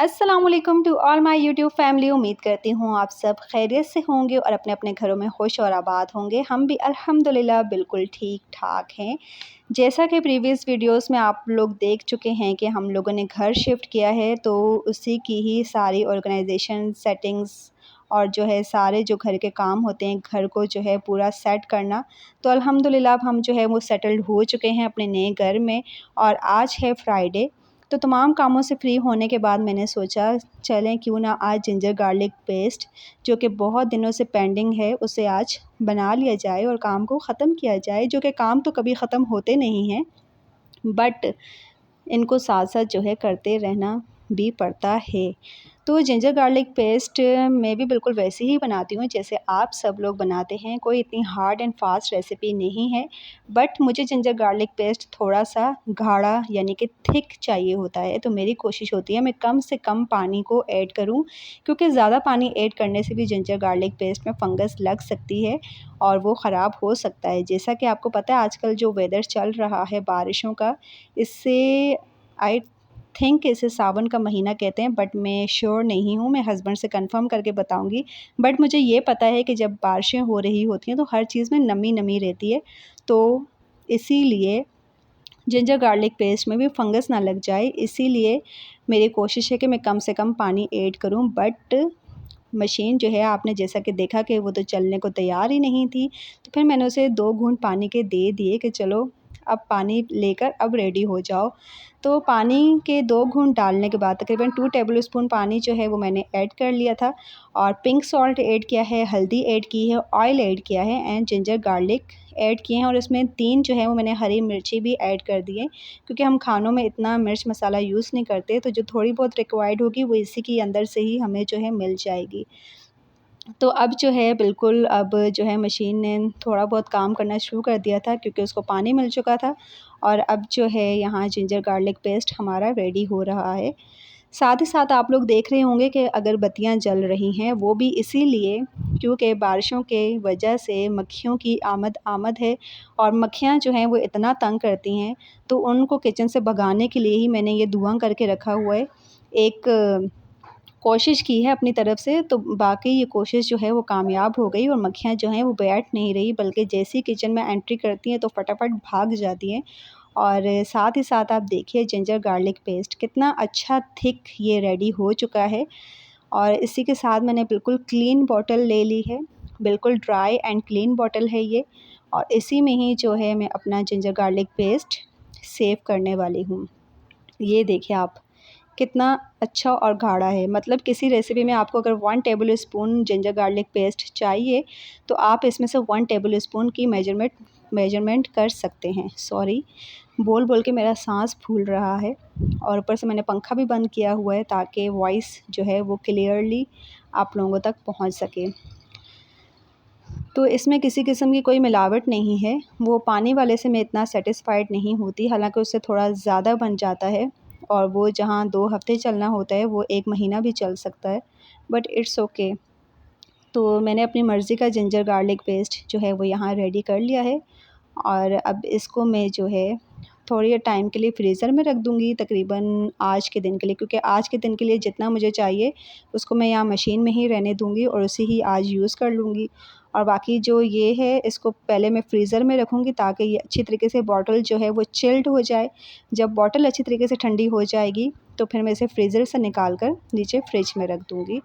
अस्सलाम वालेकुम to all my YouTube family. उम्मीद करती हूँ आप सब खैरियत से होंगे और अपने अपने घरों में खुश और आबाद होंगे। हम भी अल्हम्दुलिल्लाह बिल्कुल ठीक ठाक हैं। जैसा कि प्रीवियस वीडियोस में आप लोग देख चुके हैं कि हम लोगों ने घर शिफ्ट किया है, तो उसी की ही सारी ऑर्गेनाइजेशन सेटिंग्स और जो है सारे जो घर के काम होते हैं, घर को जो है पूरा सेट करना। तो अल्हम्दुलिल्लाह अब हम जो है वो सेटल्ड हो चुके हैं अपने नए घर में और आज है फ्राइडे। तो तमाम कामों से फ्री होने के बाद मैंने सोचा चलें क्यों ना आज जिंजर गार्लिक पेस्ट जो कि बहुत दिनों से पेंडिंग है उसे आज बना लिया जाए और काम को ख़त्म किया जाए। जो कि काम तो कभी ख़त्म होते नहीं हैं, बट इनको साथ साथ जो है करते रहना भी पड़ता है। तो जिंजर गार्लिक पेस्ट मैं भी बिल्कुल वैसे ही बनाती हूँ जैसे आप सब लोग बनाते हैं। कोई इतनी हार्ड एंड फास्ट रेसिपी नहीं है, बट मुझे जिंजर गार्लिक पेस्ट थोड़ा सा गाढ़ा यानी कि थिक चाहिए होता है। तो मेरी कोशिश होती है मैं कम से कम पानी को ऐड करूँ, क्योंकि ज़्यादा पानी ऐड करने से भी जिंजर गार्लिक पेस्ट में फंगस लग सकती है और वो ख़राब हो सकता है। जैसा कि आपको पता है आजकल जो वेदर चल रहा है बारिशों का, इससे आई थिंक इसे सावन का महीना कहते हैं, बट मैं श्योर नहीं हूँ। मैं हस्बैंड से कंफर्म करके बताऊँगी। बट मुझे ये पता है कि जब बारिशें हो रही होती हैं तो हर चीज़ में नमी नमी रहती है, तो इसीलिए जिंजर गार्लिक पेस्ट में भी फंगस ना लग जाए, इसीलिए मेरी कोशिश है कि मैं कम से कम पानी ऐड करूँ। बट मशीन जो है आपने जैसा कि देखा कि वो तो चलने को तैयार ही नहीं थी, तो फिर मैंने उसे 2 घूंट पानी के दे दिए कि चलो अब पानी लेकर अब रेडी हो जाओ। तो पानी के 2 घूंट डालने के बाद तकरीबन 2 टेबलस्पून पानी जो है वो मैंने ऐड कर लिया था और पिंक सॉल्ट ऐड किया है, हल्दी ऐड की है, ऑयल ऐड किया है एंड जिंजर गार्लिक ऐड किए हैं। और इसमें 3 जो है वो मैंने हरी मिर्ची भी ऐड कर दी है, क्योंकि हम खानों में इतना मिर्च मसाला यूज़ नहीं करते, तो जो थोड़ी बहुत रिक्वायर्ड होगी वो इसी के अंदर से ही हमें जो है मिल जाएगी। तो अब जो है बिल्कुल अब जो है मशीन ने थोड़ा बहुत काम करना शुरू कर दिया था, क्योंकि उसको पानी मिल चुका था। और अब जो है यहाँ जिंजर गार्लिक पेस्ट हमारा रेडी हो रहा है। साथ ही साथ आप लोग देख रहे होंगे कि अगरबत्तियाँ जल रही हैं, वो भी इसीलिए क्योंकि बारिशों के वजह से मक्खियों की आमद है और मक्खियाँ जो हैं वो इतना तंग करती हैं, तो उनको किचन से भगाने के लिए ही मैंने ये धुआं करके रखा हुआ है। एक कोशिश की है अपनी तरफ से, तो बाकी ये कोशिश जो है वो कामयाब हो गई और मक्खियाँ जो हैं वो बैठ नहीं रही, बल्कि जैसे ही किचन में एंट्री करती हैं तो फटाफट भाग जाती हैं। और साथ ही साथ आप देखिए जिंजर गार्लिक पेस्ट कितना अच्छा थिक ये रेडी हो चुका है। और इसी के साथ मैंने बिल्कुल क्लीन बॉटल ले ली है, बिल्कुल ड्राई एंड क्लीन बॉटल है ये, और इसी में ही जो है मैं अपना जिंजर गार्लिक पेस्ट सेव करने वाली हूँ। ये देखिए आप कितना अच्छा और गाढ़ा है। मतलब किसी रेसिपी में आपको अगर 1 टेबलस्पून जिंजर गार्लिक पेस्ट चाहिए, तो आप इसमें से 1 टेबलस्पून की मेजरमेंट कर सकते हैं। सॉरी, बोल बोल के मेरा साँस फूल रहा है और ऊपर से मैंने पंखा भी बंद किया हुआ है ताकि वॉइस जो है वो क्लियरली आप लोगों तक पहुंच सके। तो इसमें किसी किस्म की कोई मिलावट नहीं है। वो पानी वाले से मैं इतना सैटिस्फाइड नहीं होती, हालांकि उससे थोड़ा ज़्यादा बन जाता है और वो जहाँ 2 हफ़्ते चलना होता है वो 1 महीना भी चल सकता है, बट इट्स ओके। तो मैंने अपनी मर्ज़ी का जिंजर गार्लिक पेस्ट जो है वो यहाँ रेडी कर लिया है और अब इसको मैं जो है थोड़ी टाइम के लिए फ्रीज़र में रख दूँगी, तकरीबन आज के दिन के लिए, क्योंकि आज के दिन के लिए जितना मुझे चाहिए उसको मैं यहाँ मशीन में ही रहने दूँगी और उसे ही आज यूज़ कर लूँगी। और बाकी जो ये है इसको पहले मैं फ्रीज़र में रखूँगी ताकि ये अच्छी तरीके से बॉटल जो है वो चिल्ड हो जाए। जब बॉटल अच्छी तरीके से ठंडी हो जाएगी तो फिर मैं इसे फ्रीज़र से निकाल कर नीचे फ्रिज में रख दूँगी।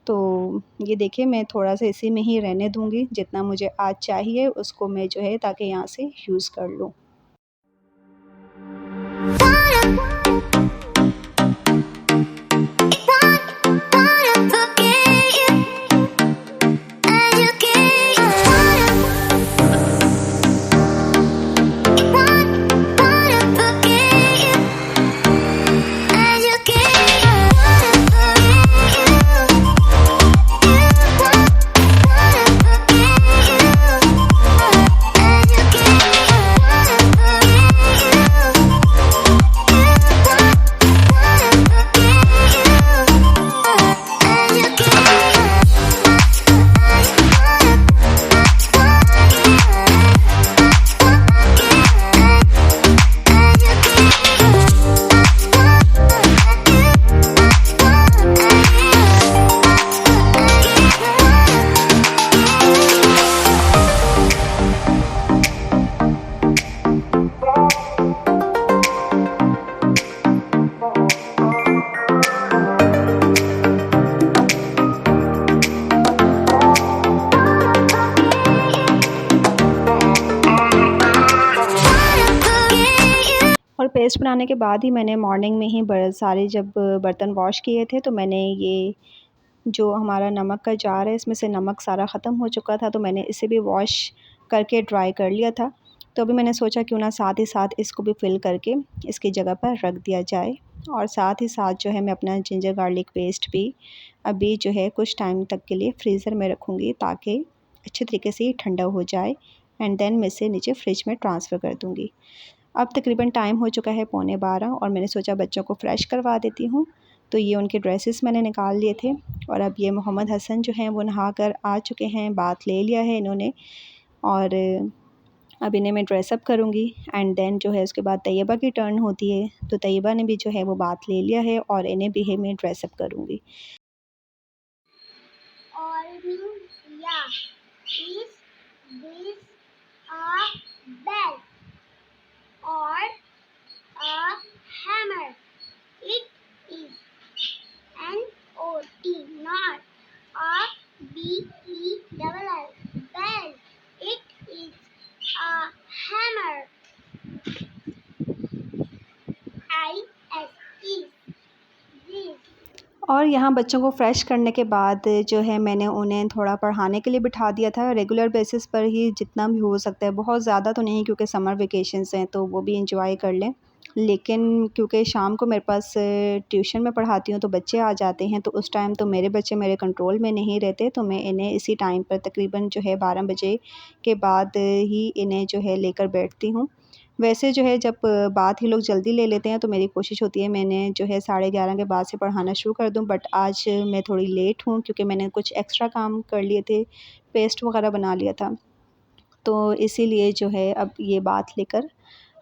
तो ये देखिए मैं थोड़ा सा इसी में ही रहने दूँगी, जितना मुझे आज चाहिए उसको मैं जो है ताकि यहाँ से यूज़ कर लूँ। पेस्ट बनाने के बाद ही मैंने मॉर्निंग में ही सारे जब बर्तन वॉश किए थे, तो मैंने ये जो हमारा नमक का जार है इसमें से नमक सारा ख़त्म हो चुका था, तो मैंने इसे भी वॉश करके ड्राई कर लिया था। तो अभी मैंने सोचा क्यों ना साथ ही साथ इसको भी फिल करके इसकी जगह पर रख दिया जाए। और साथ ही साथ जो है मैं अपना जिंजर गार्लिक पेस्ट भी अभी जो है कुछ टाइम तक के लिए फ्रीज़र में रखूँगी, ताकि अच्छे तरीके से ये ठंडा हो जाए एंड देन मैं इसे नीचे फ्रिज में ट्रांसफ़र कर दूँगी। अब तकरीबन टाइम हो चुका है 11:15 और मैंने सोचा बच्चों को फ़्रेश करवा देती हूँ। तो ये उनके ड्रेसेस मैंने निकाल लिए थे और अब ये मोहम्मद हसन जो हैं वो नहा कर आ चुके हैं, बाथ ले लिया है इन्होंने। और अब इन्हें मैं ड्रेसअप करूँगी एंड देन जो है उसके बाद तैयबा की टर्न होती है। तो तैयबा ने भी जो है वो बाथ ले लिया है और इन्हें भी मैं ड्रेसअप करूँगी। और यहाँ बच्चों को फ़्रेश करने के बाद जो है मैंने उन्हें थोड़ा पढ़ाने के लिए बिठा दिया था, रेगुलर बेसिस पर ही जितना भी हो सकता है, बहुत ज़्यादा तो नहीं क्योंकि समर वेकेशंस हैं तो वो भी एंजॉय कर लें। लेकिन क्योंकि शाम को मेरे पास ट्यूशन में पढ़ाती हूँ तो बच्चे आ जाते हैं, तो उस टाइम तो मेरे बच्चे मेरे कंट्रोल में नहीं रहते, तो मैं इन्हें इसी टाइम पर तकरीबन जो है 12 बजे के बाद ही इन्हें जो है लेकर बैठती हूँ। वैसे जो है जब बात ही लोग जल्दी ले लेते हैं तो मेरी कोशिश होती है मैंने जो है 11:30 के बाद से पढ़ाना शुरू कर दूं, बट आज मैं थोड़ी लेट हूँ क्योंकि मैंने कुछ एक्स्ट्रा काम कर लिए थे, पेस्ट वगैरह बना लिया था। तो इसीलिए जो है अब ये बात लेकर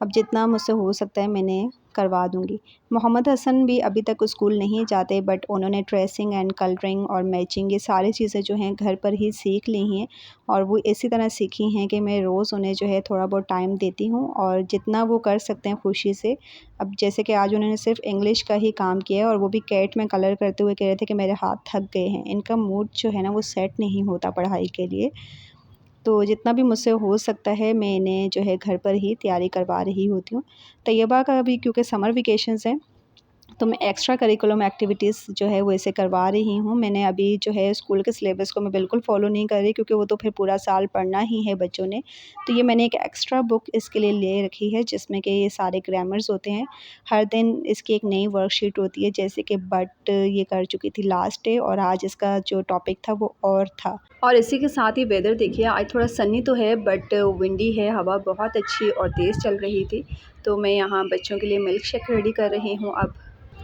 अब जितना मुझसे हो सकता है मैंने करवा दूँगी। मोहम्मद हसन भी अभी तक स्कूल नहीं जाते, बट उन्होंने ट्रेसिंग एंड कलरिंग और मैचिंग ये सारी चीज़ें जो हैं घर पर ही सीख ली हैं और वो इसी तरह सीखी हैं कि मैं रोज़ उन्हें जो है थोड़ा बहुत टाइम देती हूँ और जितना वो कर सकते हैं खुशी से। अब जैसे कि आज उन्होंने सिर्फ़ इंग्लिश का ही काम किया है और वो भी कैट में कलर करते हुए कह रहे थे कि मेरे हाथ थक गए हैं। इनका मूड जो है ना वो सेट नहीं होता पढ़ाई के लिए। तो जितना भी मुझसे हो सकता है मैं इन्हें जो है घर पर ही तैयारी करवा रही होती हूँ। तैयबा का भी क्योंकि समर वेकेशंस हैं तो मैं एक्स्ट्रा करिकुलम एक्टिविटीज़ जो है वो इसे करवा रही हूँ। मैंने अभी जो है स्कूल के सिलेबस को मैं बिल्कुल फ़ॉलो नहीं कर रही क्योंकि वो तो फिर पूरा साल पढ़ना ही है बच्चों ने। तो ये मैंने एक एक्स्ट्रा बुक इसके लिए ले रखी है जिसमें कि ये सारे ग्रामर्स होते हैं। हर दिन इसकी एक नई वर्कशीट होती है, जैसे कि बट ये कर चुकी थी लास्ट डे और आज इसका जो टॉपिक था वो और था। और इसी के साथ ही वेदर देखिए, आज थोड़ा सनी तो है बट विंडी है, हवा बहुत अच्छी और तेज़ चल रही थी। तो मैं यहाँ बच्चों के लिए मिल्क शेक रेडी कर रही हूँ। अब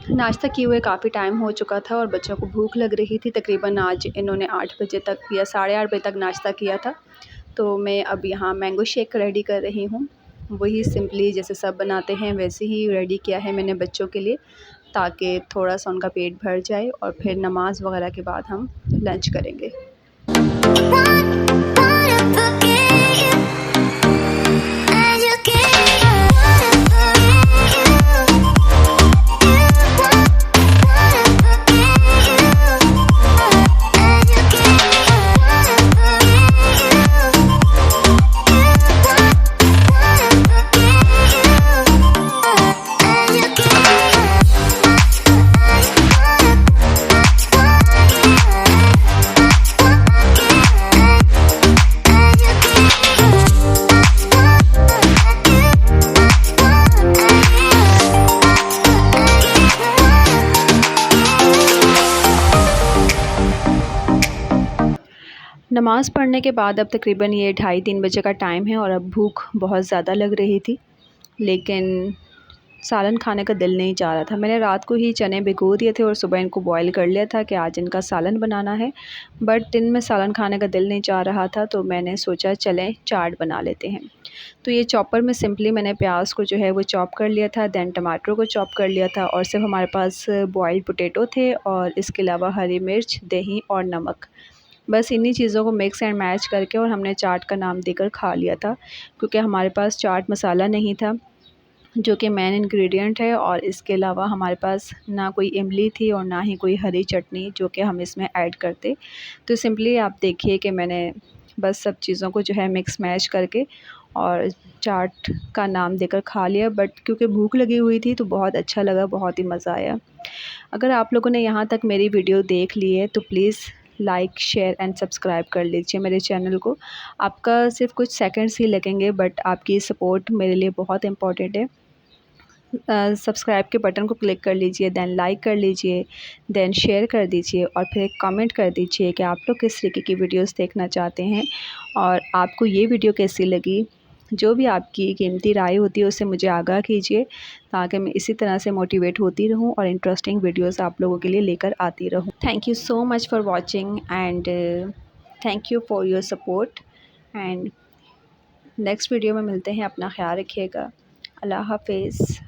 नाश्ता किए हुए काफ़ी टाइम हो चुका था और बच्चों को भूख लग रही थी। तकरीबन आज इन्होंने 8 बजे तक या 8:30 बजे तक नाश्ता किया था। तो मैं अब यहाँ मैंगो शेक रेडी कर रही हूँ। वही सिंपली जैसे सब बनाते हैं वैसे ही रेडी किया है मैंने बच्चों के लिए, ताकि थोड़ा-सा उनका पेट भर जाए और फिर नमाज़ वग़ैरह के बाद हम लंच करेंगे। नमाज़ पढ़ने के बाद अब तकरीबन ये 2:30-3 बजे का टाइम है और अब भूख बहुत ज़्यादा लग रही थी, लेकिन सालन खाने का दिल नहीं चाह रहा था। मैंने रात को ही चने भिगो दिए थे और सुबह इनको बॉईल कर लिया था कि आज इनका सालन बनाना है, बट दिन में सालन खाने का दिल नहीं चाह रहा था, तो मैंने सोचा चलें चाट बना लेते हैं। तो ये चॉपर में सिंपली मैंने प्याज को जो है वो चॉप कर लिया था, दैन टमाटर को चॉप कर लिया था और सिर्फ हमारे पास बॉइल्ड पोटैटो थे और इसके अलावा हरी मिर्च, दही और नमक। बस इन्हीं चीज़ों को मिक्स एंड मैच करके और हमने चाट का नाम देकर खा लिया था, क्योंकि हमारे पास चाट मसाला नहीं था जो कि मेन इंग्रेडिएंट है, और इसके अलावा हमारे पास ना कोई इमली थी और ना ही कोई हरी चटनी जो कि हम इसमें ऐड करते। तो सिंपली आप देखिए कि मैंने बस सब चीज़ों को जो है मिक्स मैच करके और चाट का नाम देकर खा लिया, बट क्योंकि भूख लगी हुई थी तो बहुत अच्छा लगा, बहुत ही मज़ा आया। अगर आप लोगों ने यहाँ तक मेरी वीडियो देख ली है तो please like share and subscribe कर लीजिए मेरे चैनल को। आपका सिर्फ कुछ सेकंड्स ही लगेंगे, बट आपकी सपोर्ट मेरे लिए बहुत इम्पॉर्टेंट है। सब्सक्राइब के बटन को क्लिक कर लीजिए, देन लाइक कर लीजिए, देन शेयर कर दीजिए और फिर एक कमेंट कर दीजिए कि आप लोग किस तरीके की वीडियोस देखना चाहते हैं और आपको ये वीडियो कैसी लगी। जो भी आपकी कीमती राय होती है उससे मुझे आगाह कीजिए, ताकि मैं इसी तरह से मोटिवेट होती रहूं और इंटरेस्टिंग वीडियोस आप लोगों के लिए लेकर आती रहूं। Thank you so much for watching and thank you for your support. And next video में मिलते हैं। अपना ख्याल रखिएगा। अल्लाह हाफिज़।